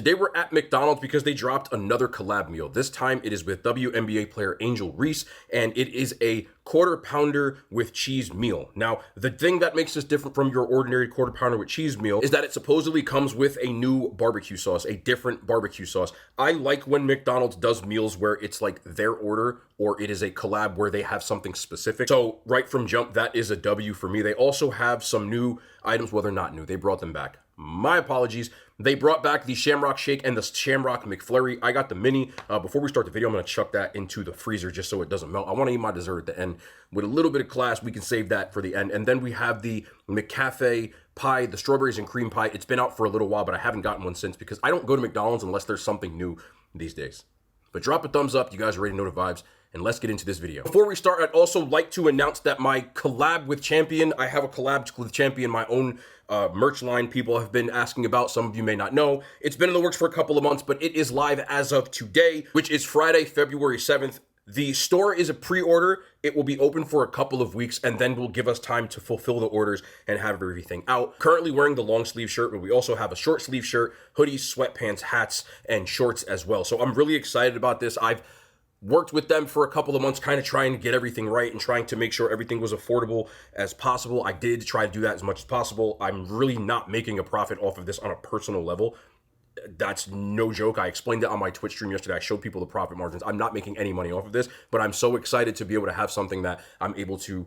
They were at McDonald's because they dropped another collab meal. This time it is with WNBA player Angel Reese, and it is a quarter pounder with cheese meal. Now, the thing that makes this different from your ordinary quarter pounder with cheese meal is that it supposedly comes with a new barbecue sauce, a different barbecue sauce. I like when McDonald's does meals where it's like their order or it is a collab where they have something specific. So right from jump, that is a W for me. They also have some new items. Well, they're not new. They brought them back. My apologies. They brought back the Shamrock Shake and the Shamrock McFlurry. I got the mini. Before we start the video, I'm going to chuck that into the freezer just so it doesn't melt. I want to eat my dessert at the end. With a little bit of class, we can save that for the end. And then we have the McCafe pie, the strawberries and cream pie. It's been out for a little while, but I haven't gotten one since because I don't go to McDonald's unless there's something new these days. But drop a thumbs up. You guys already know the vibes. And let's get into this video. Before we start, I'd also like to announce that my collab with Champion, I have a collab with Champion, my own merch line people have been asking about. Some of you may not know. It's been in the works for a couple of months, but it is live as of today, which is Friday, February 7th. The store is a pre-order. It will be open for a couple of weeks, and then will give us time to fulfill the orders and have everything out. Currently wearing the long sleeve shirt, but we also have a short sleeve shirt, hoodies, sweatpants, hats, and shorts as well. So I'm really excited about this. I've worked with them for a couple of months, kind of trying to get everything right and trying to make sure everything was affordable as possible. I did try to do that as much as possible. I'm really not making a profit off of this on a personal level. That's no joke. I explained it on my Twitch stream yesterday. I showed people the profit margins. I'm not making any money off of this, but I'm so excited to be able to have something that I'm able to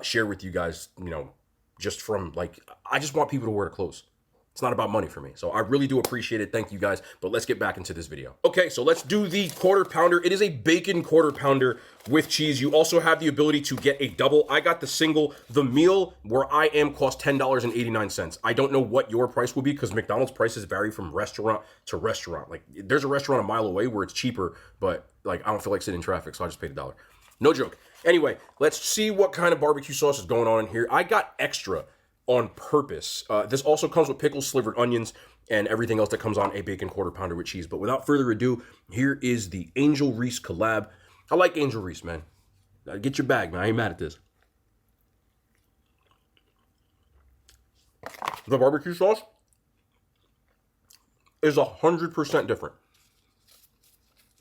share with you guys, you know, just from like, I just want people to wear the clothes. It's not about money for me. So I really do appreciate it. Thank you guys. But let's get back into this video. Okay, so let's do the quarter pounder. It is a bacon quarter pounder with cheese. You also have the ability to get a double. I got the single. The meal where I am cost $10.89. I don't know what your price will be because McDonald's prices vary from restaurant to restaurant. Like there's a restaurant a mile away where it's cheaper, but like I don't feel like sitting in traffic, so I just paid $1. No joke. Anyway, let's see what kind of barbecue sauce is going on in here. I got extra on purpose. This also comes with pickles, slivered onions, and everything else that comes on a bacon quarter pounder with cheese. But without further ado, here is the Angel Reese collab. I like Angel Reese, man. Get your bag, man. I ain't mad at this. The barbecue sauce is 100% different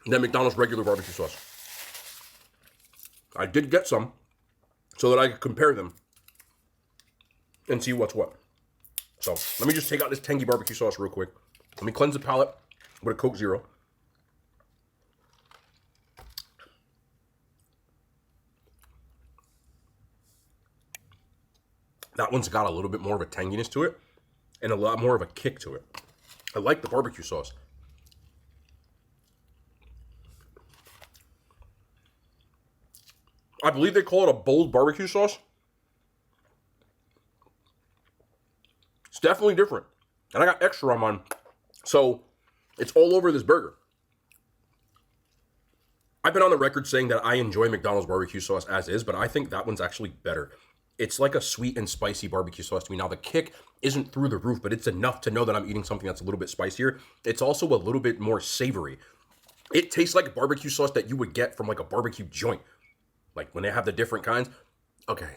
than McDonald's regular barbecue sauce. I did get some so that I could compare them and see what's what. So let me just take out this tangy barbecue sauce real quick. Let me cleanse the palate with a Coke Zero. That one's got a little bit more of a tanginess to it and a lot more of a kick to it. I like the barbecue sauce. I believe they call it a bold barbecue sauce. It's definitely different. And I got extra on mine. So it's all over this burger. I've been on the record saying that I enjoy McDonald's barbecue sauce as is, but I think that one's actually better. It's like a sweet and spicy barbecue sauce to me. Now the kick isn't through the roof, but it's enough to know that I'm eating something that's a little bit spicier. It's also a little bit more savory. It tastes like a barbecue sauce that you would get from like a barbecue joint. Like when they have the different kinds. Okay.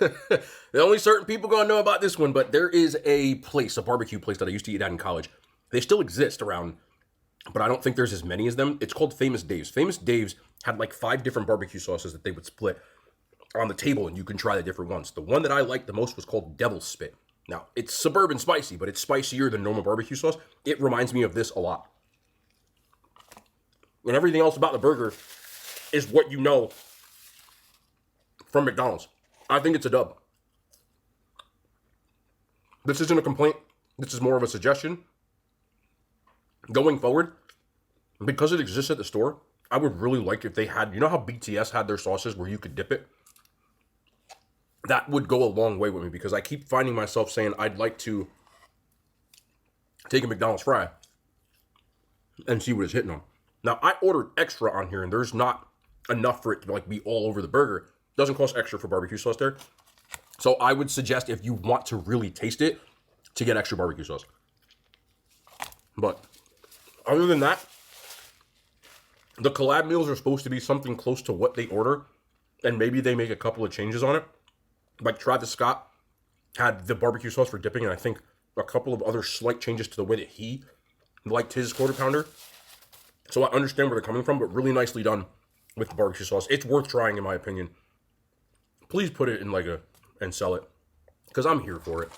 The only certain people gonna know about this one, but there is a place, a barbecue place that I used to eat at in college. They still exist around, but I don't think there's as many as them. It's called Famous Dave's. Famous Dave's had like 5 different barbecue sauces that they would split on the table, and you can try the different ones. The one that I liked the most was called Devil's Spit. Now, it's suburban spicy, but it's spicier than normal barbecue sauce. It reminds me of this a lot. And everything else about the burger is what you know from McDonald's. I think it's a dub. This isn't a complaint. This is more of a suggestion. Going forward, because it exists at the store, I would really like if they had, you know how BTS had their sauces where you could dip it? That would go a long way with me because I keep finding myself saying I'd like to take a McDonald's fry and see what it's hitting on. Now, I ordered extra on here and there's not enough for it to like be all over the burger. Doesn't cost extra for barbecue sauce there. So I would suggest if you want to really taste it, to get extra barbecue sauce. But other than that, the collab meals are supposed to be something close to what they order. And maybe they make a couple of changes on it. Like Travis Scott had the barbecue sauce for dipping, and I think a couple of other slight changes to the way that he liked his quarter pounder. So I understand where they're coming from, but really nicely done with the barbecue sauce. It's worth trying, in my opinion. Please put it in and sell it, because I'm here for it.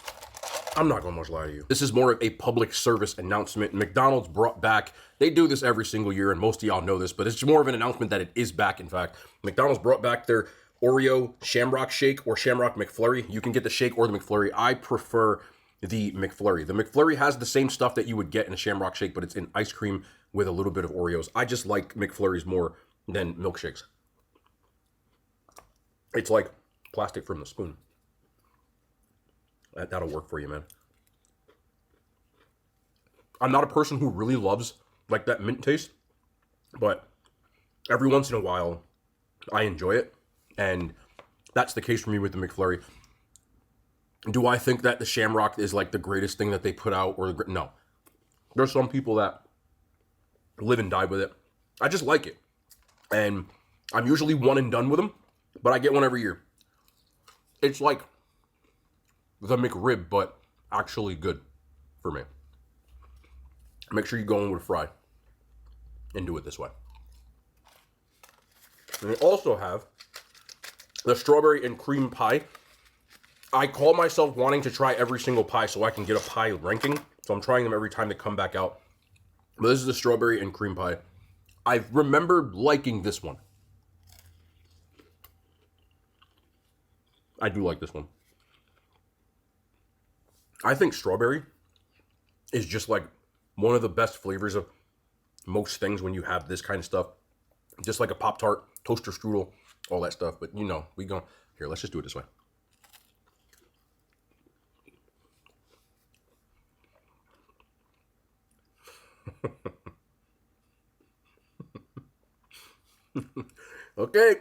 I'm not going to much lie to you. This is more of a public service announcement. McDonald's brought back, they do this every single year, and most of y'all know this, but it's more of an announcement that it is back, in fact. McDonald's brought back their Oreo Shamrock Shake or Shamrock McFlurry. You can get the shake or the McFlurry. I prefer the McFlurry. The McFlurry has the same stuff that you would get in a Shamrock Shake, but it's in ice cream with a little bit of Oreos. I just like McFlurries more than milkshakes. It's like plastic from the spoon. That'll work for you, man. I'm not a person who really loves like that mint taste, but every once in a while I enjoy it, and that's the case for me with the McFlurry. Do I think that the Shamrock is like the greatest thing that they put out? No. There's some people that live and die with it. I just like it, and I'm usually one and done with them, but I get one every year. It's like the McRib, but actually good for me. Make sure you go in with a fry and do it this way. And they also have the strawberry and cream pie. I call myself wanting to try every single pie so I can get a pie ranking. So I'm trying them every time they come back out. But this is the strawberry and cream pie. I remember liking this one. I do like this one. I think strawberry is just like one of the best flavors of most things when you have this kind of stuff. Just like a Pop-Tart, toaster strudel, all that stuff. But you know, here, let's just do it this way. Okay.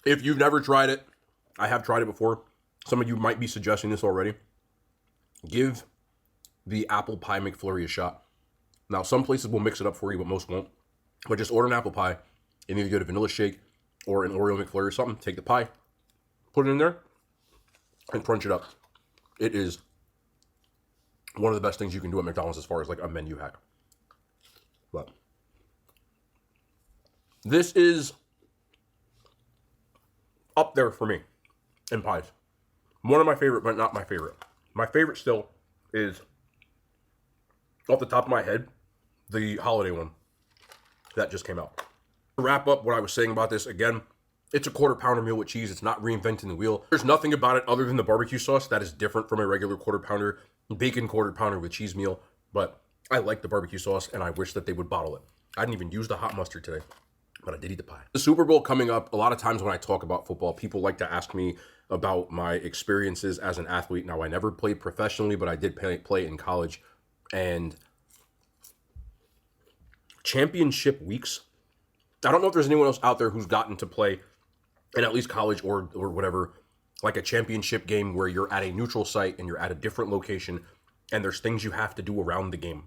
If you've never tried it, I have tried it before. Some of you might be suggesting this already. Give the apple pie McFlurry a shot. Now, some places will mix it up for you, but most won't. But just order an apple pie and either get a vanilla shake or an Oreo McFlurry or something. Take the pie, put it in there, and crunch it up. It is one of the best things you can do at McDonald's as far as like a menu hack. But this is up there for me in pies. One of my favorite, but not my favorite. My favorite still is, off the top of my head, the holiday one that just came out. To wrap up what I was saying about this, again, it's a quarter pounder meal with cheese. It's not reinventing the wheel. There's nothing about it other than the barbecue sauce that is different from a regular quarter pounder, bacon quarter pounder with cheese meal. But I like the barbecue sauce, and I wish that they would bottle it. I didn't even use the hot mustard today, but I did eat the pie. The Super Bowl coming up. A lot of times when I talk about football, people like to ask me about my experiences as an athlete. Now, I never played professionally, but I did play in college. And championship weeks, I don't know if there's anyone else out there who's gotten to play in at least college or whatever, like a championship game where you're at a neutral site and you're at a different location and there's things you have to do around the game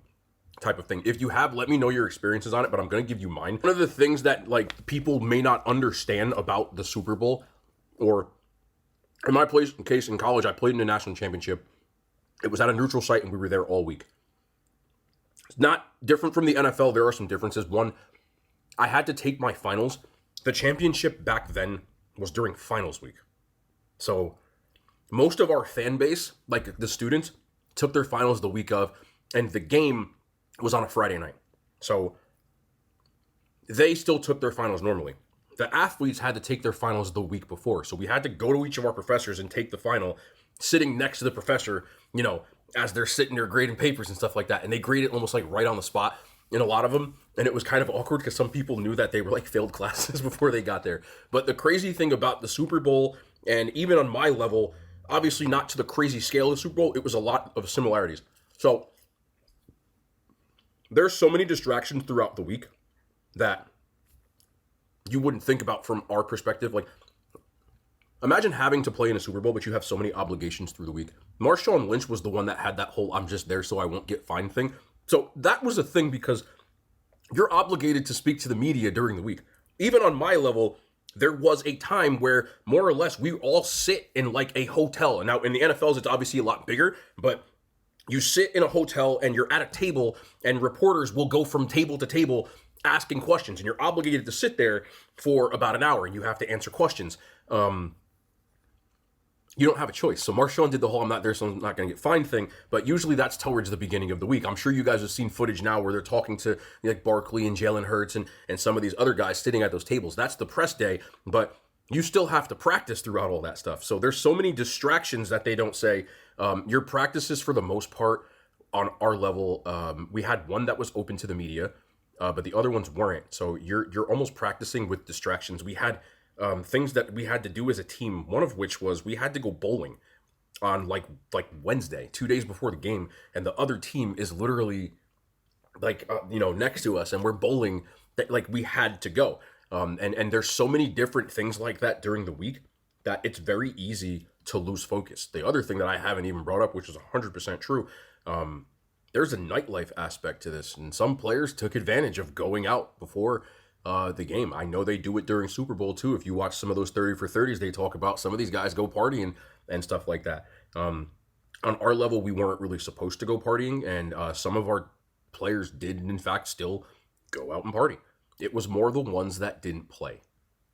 type of thing. If you have, let me know your experiences on it, but I'm going to give you mine. One of the things that like people may not understand about the Super Bowl, or in my case in college, I played in a national championship. It was at a neutral site and we were there all week. It's not different from the NFL. There are some differences. One, I had to take my finals. The championship back then was during finals week. So most of our fan base, like the students, took their finals the week of, and the game was on a Friday night. So they still took their finals normally. The athletes had to take their finals the week before. So we had to go to each of our professors and take the final, sitting next to the professor, you know, as they're sitting there grading papers and stuff like that. And they graded almost like right on the spot in a lot of them. And it was kind of awkward because some people knew that they were like failed classes before they got there. But the crazy thing about the Super Bowl, and even on my level, obviously not to the crazy scale of the Super Bowl, it was a lot of similarities. So there's so many distractions throughout the week that you wouldn't think about from our perspective. Like, imagine having to play in a Super Bowl, but you have so many obligations through the week. Marshawn Lynch was the one that had that whole "I'm just there so I won't get fined" thing. So that was a thing because you're obligated to speak to the media during the week. Even on my level, there was a time where more or less we all sit in like a hotel. And now in the NFLs, it's obviously a lot bigger, but you sit in a hotel and you're at a table and reporters will go from table to table asking questions, and you're obligated to sit there for about an hour and you have to answer questions. You don't have a choice. So Marshawn did the whole "I'm not there, so I'm not going to get fined" thing, but usually that's towards the beginning of the week. I'm sure you guys have seen footage now where they're talking to like Barkley and Jalen Hurts and some of these other guys sitting at those tables. That's the press day, but you still have to practice throughout all that stuff. So there's so many distractions that they don't say. Your practices, for the most part, on our level, we had one that was open to the media, but the other ones weren't. So you're almost practicing with distractions. We had things that we had to do as a team, one of which was we had to go bowling on like Wednesday, 2 days before the game, and the other team is literally like next to us, and we're bowling. That like we had to go, and there's so many different things like that during the week that it's very easy to lose focus. The other thing that I haven't even brought up, which is 100% true, there's a nightlife aspect to this, and some players took advantage of going out before the game. I know they do it during Super Bowl too. If you watch some of those 30 for 30s, they talk about some of these guys go partying and stuff like that. On our level, we weren't really supposed to go partying, and some of our players did, in fact, still go out and party. It was more the ones that didn't play,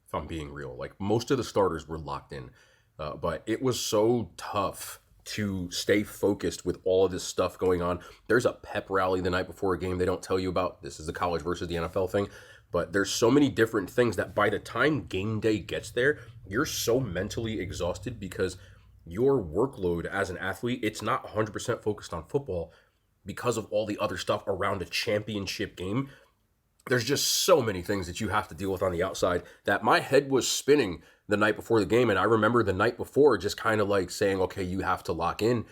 if I'm being real. Like, most of the starters were locked in, but it was so tough to stay focused with all of this stuff going on. There's a pep rally the night before a game they don't tell you about. This is the college versus the NFL thing. But there's so many different things that by the time game day gets there, you're so mentally exhausted because your workload as an athlete, it's not 100% focused on football because of all the other stuff around a championship game. There's just so many things that you have to deal with on the outside that my head was spinning the night before the game. And I remember the night before just kind of like saying, okay, you have to lock in.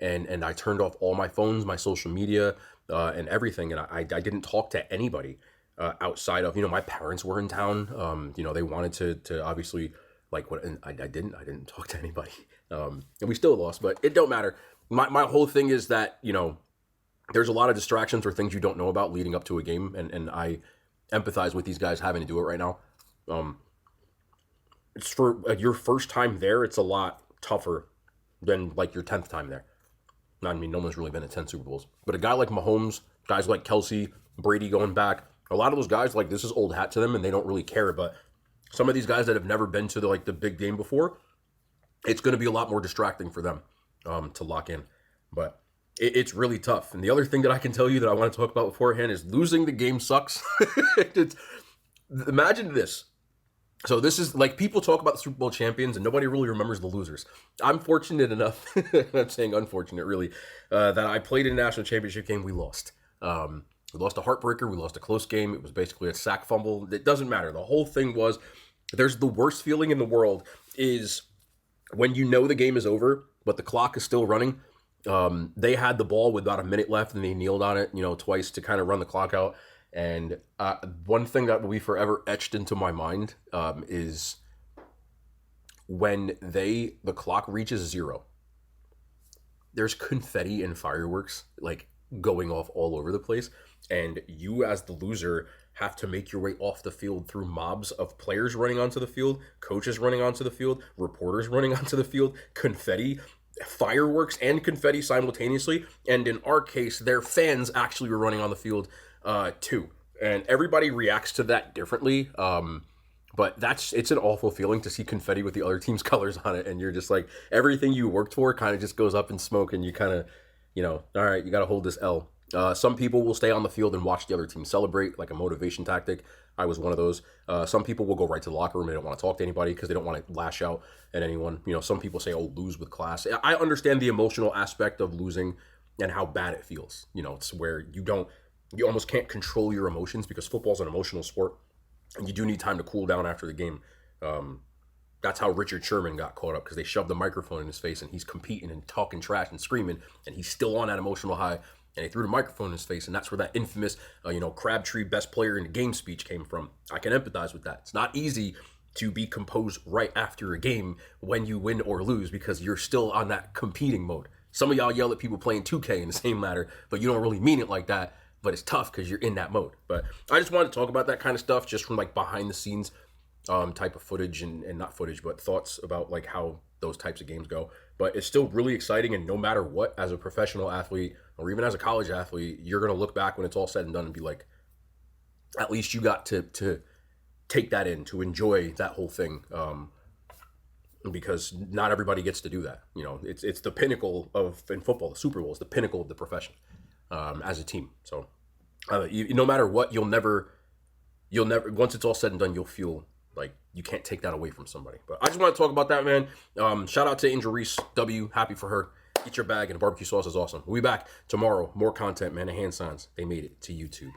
And I turned off all my phones, my social media, and everything. And I didn't talk to anybody. Outside of, my parents were in town. They wanted to obviously like what, and I didn't talk to anybody. And we still lost, but it don't matter. My whole thing is that, there's a lot of distractions or things you don't know about leading up to a game. And I empathize with these guys having to do it right now. It's for your first time there. It's a lot tougher than like your 10th time there. I mean, no one's really been to 10 Super Bowls, but a guy like Mahomes, guys like Kelsey, Brady going back, a lot of those guys, like, this is old hat to them and they don't really care. But some of these guys that have never been to the big game before, it's going to be a lot more distracting for them to lock in. But it's really tough. And the other thing that I can tell you that I want to talk about beforehand is losing the game sucks. Imagine this. So this is like, people talk about the Super Bowl champions and nobody really remembers the losers. I'm fortunate enough, I'm saying unfortunate really, that I played in a national championship game. We lost. We lost a heartbreaker. We lost a close game. It was basically a sack fumble. It doesn't matter. The whole thing was, there's the worst feeling in the world is when you know the game is over, but the clock is still running. They had the ball with about a minute left and they kneeled on it, twice to kind of run the clock out. And one thing that will be forever etched into my mind is when the clock reaches 0, there's confetti and fireworks like going off all over the place. And you as the loser have to make your way off the field through mobs of players running onto the field, coaches running onto the field, reporters running onto the field, confetti, fireworks and confetti simultaneously. And in our case, their fans actually were running on the field too. And everybody reacts to that differently. But it's an awful feeling to see confetti with the other team's colors on it. And you're just like, everything you worked for kind of just goes up in smoke and you kind of, all right, you got to hold this L. Some people will stay on the field and watch the other team celebrate, like a motivation tactic. I was one of those. Some people will go right to the locker room. They don't want to talk to anybody because they don't want to lash out at anyone. Some people say, oh, lose with class. I understand the emotional aspect of losing and how bad it feels. It's where you almost can't control your emotions because football's an emotional sport and you do need time to cool down after the game. That's how Richard Sherman got caught up because they shoved the microphone in his face and he's competing and talking trash and screaming and he's still on that emotional high. And they threw the microphone in his face, and that's where that infamous, Crabtree best player in the game speech came from. I can empathize with that. It's not easy to be composed right after a game when you win or lose because you're still on that competing mode. Some of y'all yell at people playing 2K in the same matter, but you don't really mean it like that. But it's tough because you're in that mode. But I just wanted to talk about that kind of stuff just from like behind the scenes type of footage and not footage, but thoughts about like how those types of games go. But it's still really exciting, and no matter what, as a professional athlete or even as a college athlete, you're gonna look back when it's all said and done and be like, at least you got to take that in, to enjoy that whole thing. Because not everybody gets to do that. You know, it's the pinnacle of, in football, the Super Bowl is the pinnacle of the profession as a team. So no matter what, you'll never, once it's all said and done, you'll feel like you can't take that away from somebody. But I just want to talk about that, man. Shout out to Angel Reese, W, happy for her. Eat your bag, and the barbecue sauce is awesome. We'll be back tomorrow. More content, man. The hand signs, they made it to YouTube.